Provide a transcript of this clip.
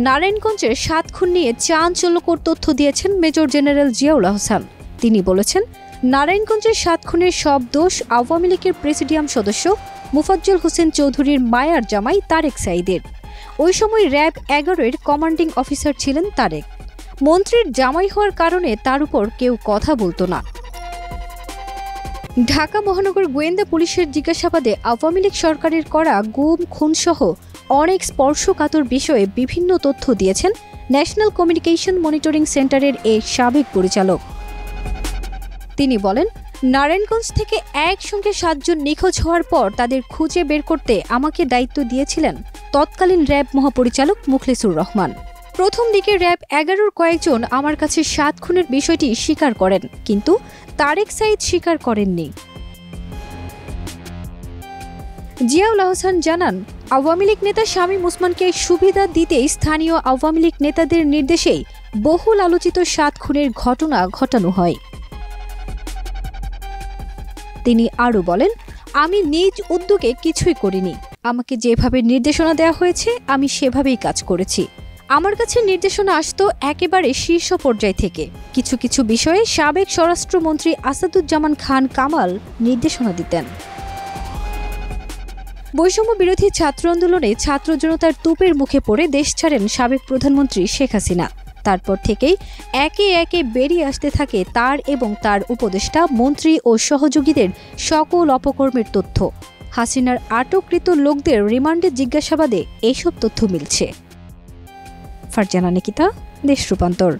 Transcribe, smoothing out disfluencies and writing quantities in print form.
নারায়ণগঞ্জের ৭ খুন নিয়ে চাঞ্চল্যকর তথ্য দিয়েছেন মেজর জেনারেল জিয়াউল আহসান। তিনি বলেছেন, নারায়ণগঞ্জের ৭ খুনের সব দোষ আওয়ামী লীগের প্রেসিডিয়াম সদস্য মোফাজ্জল হোসেন চৌধুরীর মায়ার জামাই তারেক সাঈদের। ওই সময় র্যাব ১১-এর কমান্ডিং অফিসার ছিলেন তারেক। মন্ত্রীর জামাই হওয়ার কারণে তার উপর কেউ কথা বলতো না। ঢাকা মহানগর গোয়েন্দা পুলিশের জিজ্ঞাসাবাদে আওয়ামী লীগ সরকারের করা গুম খুনসহ অনেক স্পর্শকাতর বিষয়ে বিভিন্ন তথ্য দিয়েছেন ন্যাশনাল কমিউনিকেশন মনিটরিং সেন্টারের এই সাবেক পরিচালক। তিনি বলেন, নারায়ণগঞ্জ থেকে একসঙ্গে ৭ জন নিখোঁজ হওয়ার পর তাদের খুঁজে বের করতে আমাকে দায়িত্ব দিয়েছিলেন তৎকালীন র্যাব মহাপরিচালক মুখলেসুর রহমান। প্রথম দিকে র্যাব ১১-র কয়েকজন আমার কাছে ৭ খুনের বিষয়টি স্বীকার করেন, কিন্তু তারেক সাঈদ স্বীকার করেননি। জিয়াউল আহসান জানান, আওয়ামী লীগ নেতা শামীম ওসমানকে সুবিধা দিতেই স্থানীয় আওয়ামী লীগ নেতাদের নির্দেশেই বহুল আলোচিত ৭ খুনের ঘটনা ঘটানো হয়। তিনি আরও বলেন, আমি নিজ উদ্যোগে কিছুই করিনি। আমাকে যেভাবে নির্দেশনা দেওয়া হয়েছে আমি সেভাবেই কাজ করেছি। আমার কাছে নির্দেশনা আসতো একেবারে শীর্ষ পর্যায় থেকে। কিছু কিছু বিষয়ে সাবেক স্বরাষ্ট্রমন্ত্রী আসাদুজ্জামান খান কামাল নির্দেশনা দিতেন। বৈষম্য বিরোধী ছাত্র আন্দোলনে ছাত্র জনতার তোপের মুখে পড়ে দেশ ছাড়েন সাবেক প্রধানমন্ত্রী শেখ হাসিনা। তারপর থেকেই একে একে বেরিয়ে আসতে থাকে তার এবং তার উপদেষ্টা, মন্ত্রী ও সহযোগীদের সকল অপকর্মের তথ্য। হাসিনার আটককৃত লোকদের রিমান্ডে জিজ্ঞাসাবাদে এসব তথ্য মিলছে। ফারজানা নিকিতা, দেশ রূপান্তর।